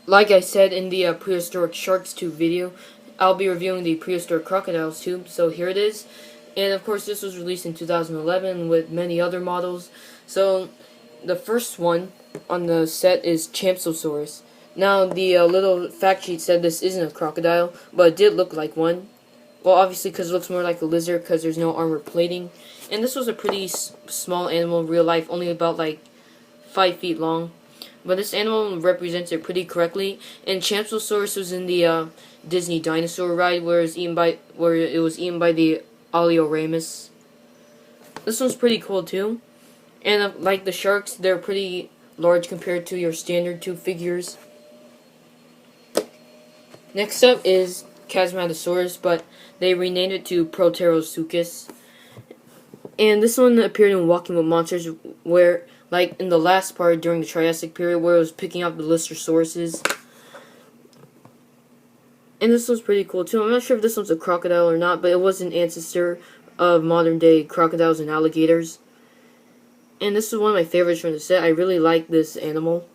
Like I said in the Prehistoric Sharks tube video, I'll be reviewing the Prehistoric Crocodiles tube, so here it is. And of course this was released in 2011 with many other models. So the first one on the set is Champsosaurus. Now the little fact sheet said this isn't a crocodile, but it did look like one. Well, obviously because it looks more like a lizard because there's no armor plating. And this was a pretty small animal in real life, only about like 5 feet long. But this animal represents it pretty correctly. And Champsosaurus was in the Disney dinosaur ride where it was eaten by the Alioramus. This one's pretty cool too. And like the sharks, they're pretty large compared to your standard tube figures. Next up is Chasmatosaurus, but they renamed it to Proterosuchus. And this one appeared in Walking with Monsters, where, like in the last part during the Triassic period, where it was picking up the Listosauruses. And this one's pretty cool too. I'm not sure if this one's a crocodile or not, but it was an ancestor of modern day crocodiles and alligators. And this is one of my favorites from the set. I really like this animal.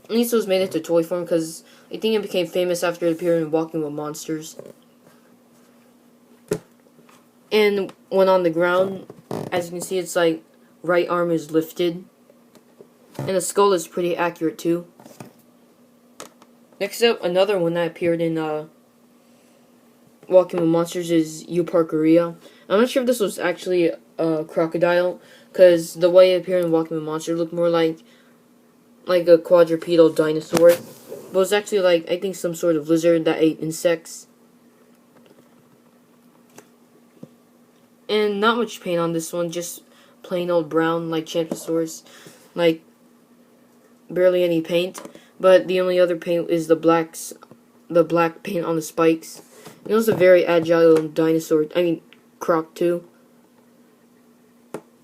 And this was made into toy form because I think it became famous after it appeared in Walking with Monsters. And when on the ground, as you can see, it's like right arm is lifted. And the skull is pretty accurate too. Next up, another one that appeared in Walking with Monsters is Euparkeria. I'm not sure if this was actually a crocodile, because the way it appeared in Walking with Monsters looked more like a quadrupedal dinosaur. But it was actually like, I think, some sort of lizard that ate insects. And not much paint on this one, just plain old brown like Champsosaurus. Like, barely any paint. But the only other paint is the black paint on the spikes. And it was a very agile dinosaur, croc too.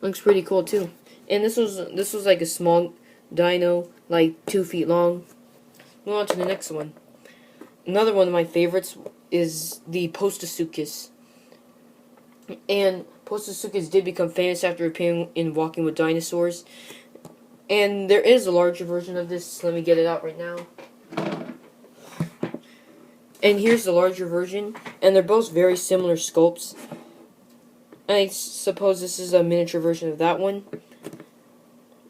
Looks pretty cool too. And this was like a small dino, like 2 feet long. Move on to the next one. Another one of my favorites is the Postosuchus. And Postosuchus did become famous after appearing in Walking with Dinosaurs. And there is a larger version of this. Let me get it out right now. And here's the larger version. And they're both very similar sculpts. I suppose this is a miniature version of that one.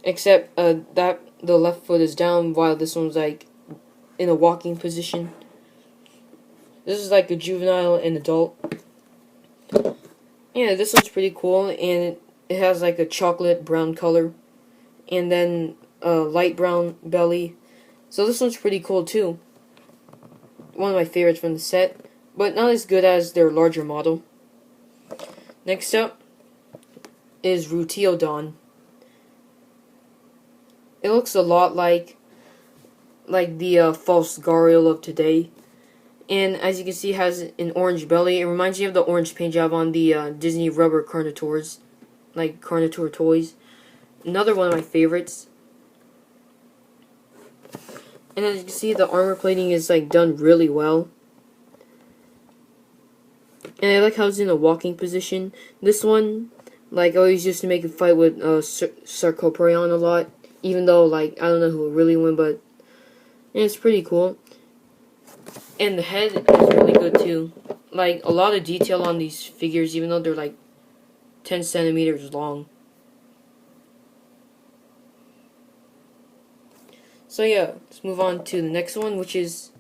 Except that the left foot is down while this one's like in a walking position. This is like a juvenile and adult. Yeah, this one's pretty cool, and it has like a chocolate brown color, and then a light brown belly. So this one's pretty cool too. One of my favorites from the set, but not as good as their larger model. Next up is Ruteodon. It looks a lot like the false Gharial of today. And as you can see, it has an orange belly. It reminds me of the orange paint job on the Disney rubber Carnotaurs, like Carnotaur toys. Another one of my favorites. And as you can see, the armor plating is like done really well. And I like how it's in a walking position. This one, like, I always used to make it fight with Sarcoprion a lot. Even though, like, I don't know who would really win, but it's pretty cool. And the head is really good too. Like, a lot of detail on these figures, even though they're like 10 centimeters long. So yeah, let's move on to the next one, which is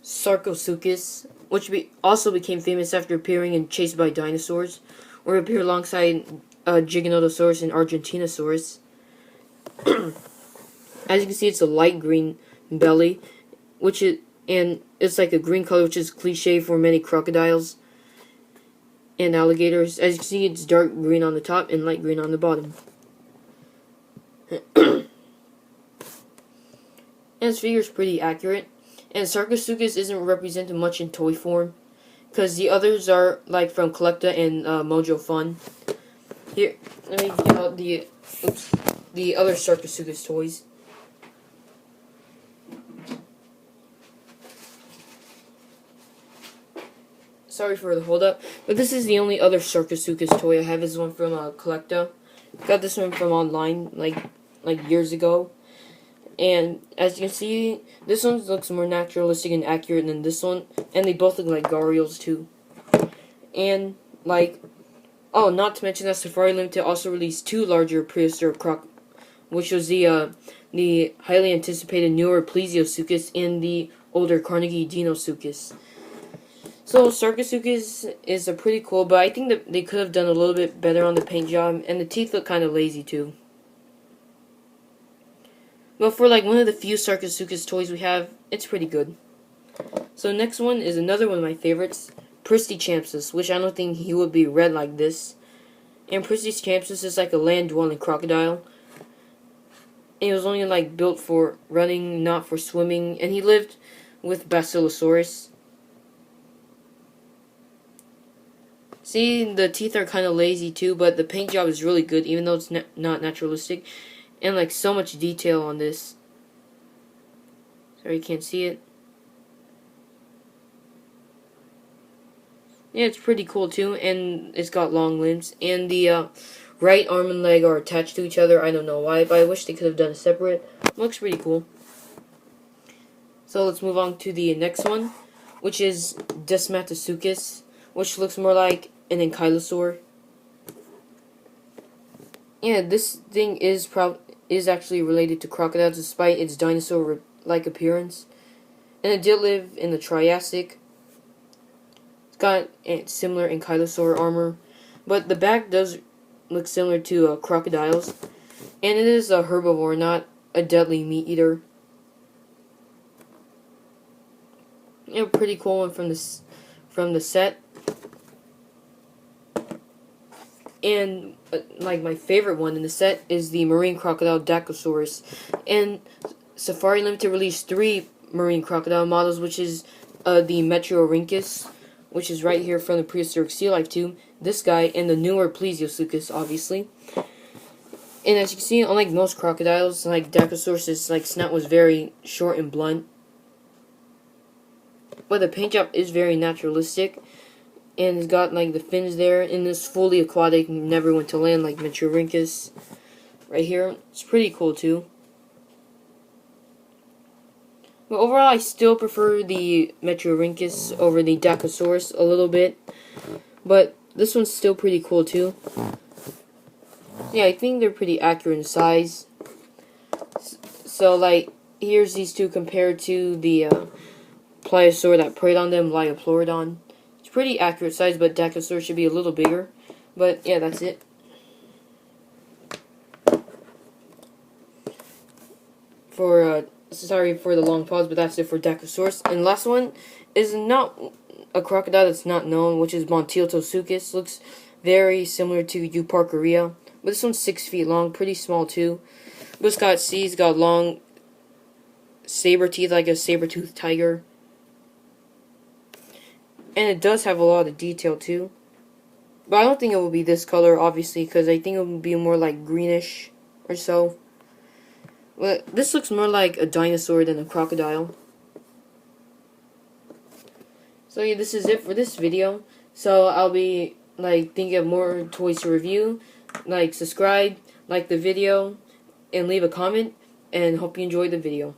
Sarcosuchus, which also became famous after appearing in Chased by Dinosaurs, where it appeared alongside Giganotosaurus and Argentinosaurus. As you can see, it's a light green belly, and it's like a green color, which is cliche for many crocodiles and alligators. As you can see, it's dark green on the top and light green on the bottom. And this figure is pretty accurate. And Sarcosuchus isn't represented much in toy form, because the others are like from Collecta and Mojo Fun. Here, let me get out the other Sarcosuchus toys. Sorry for the hold up, but this is the only other Sarcosuchus toy I have. Is one from Collecta. Got this one from online like years ago. And as you can see, this one looks more naturalistic and accurate than this one, and they both look like gharials too. And like, oh, not to mention that Safari Limited also released 2 larger prehistoric croc, which was the highly anticipated newer Plesiosuchus and the older Carnegie Deinosuchus. So Sarcosuchus is a pretty cool, but I think that they could have done a little bit better on the paint job, and the teeth look kind of lazy too. But for like one of the few Sarcosuchus toys we have, it's pretty good. So next one is another one of my favorites, Prehistoric, which I don't think he would be red like this. And Prehistoric is like a land-dwelling crocodile. And he was only like built for running, not for swimming, and he lived with Basilosaurus. See, the teeth are kind of lazy too, but the paint job is really good, even though it's not naturalistic. And like so much detail on this. Sorry you can't see it. Yeah, it's pretty cool too, and it's got long limbs. And the right arm and leg are attached to each other. I don't know why, but I wish they could have done it separate. Looks pretty cool. So let's move on to the next one, which is Desmatosuchus, which looks more like an ankylosaur. Yeah, this thing is actually related to crocodiles despite its dinosaur-like appearance. And it did live in the Triassic. It's got similar ankylosaur armor, but the back does look similar to crocodiles. And it is a herbivore, not a deadly meat eater. Yeah, pretty cool one from the set. And like my favorite one in the set is the marine crocodile Dacosaurus. And Safari Limited released 3 marine crocodile models, which is the Metriorhynchus, which is right here from the Prehistoric Sea Life tube, this guy, and the newer Plesiosuchus, obviously. And as you can see, unlike most crocodiles, like Dacosaurus' like snout was very short and blunt. But the paint job is very naturalistic. And it's got like the fins there, and it's fully aquatic, never went to land like Metriorhynchus. Right here, it's pretty cool too. But overall, I still prefer the Metriorhynchus over the Dacosaurus a little bit. But this one's still pretty cool too. Yeah, I think they're pretty accurate in size. So like, here's these two compared to the pliosaur that preyed on them, Liopleurodon. Pretty accurate size, but Dacosaurus should be a little bigger. But yeah, that's it. For sorry for the long pause, but that's it for Dacosaurus. And the last one is not a crocodile that's not known, which is Montiltosuchus. Looks very similar to Euparkeria, but this one's 6 feet long, pretty small too. But it's got long saber teeth like a saber-toothed tiger. And it does have a lot of detail too. But I don't think it will be this color, obviously, because I think it will be more like greenish or so. But this looks more like a dinosaur than a crocodile. So yeah, this is it for this video. So I'll be like thinking of more toys to review. Like, subscribe, like the video, and leave a comment. And hope you enjoyed the video.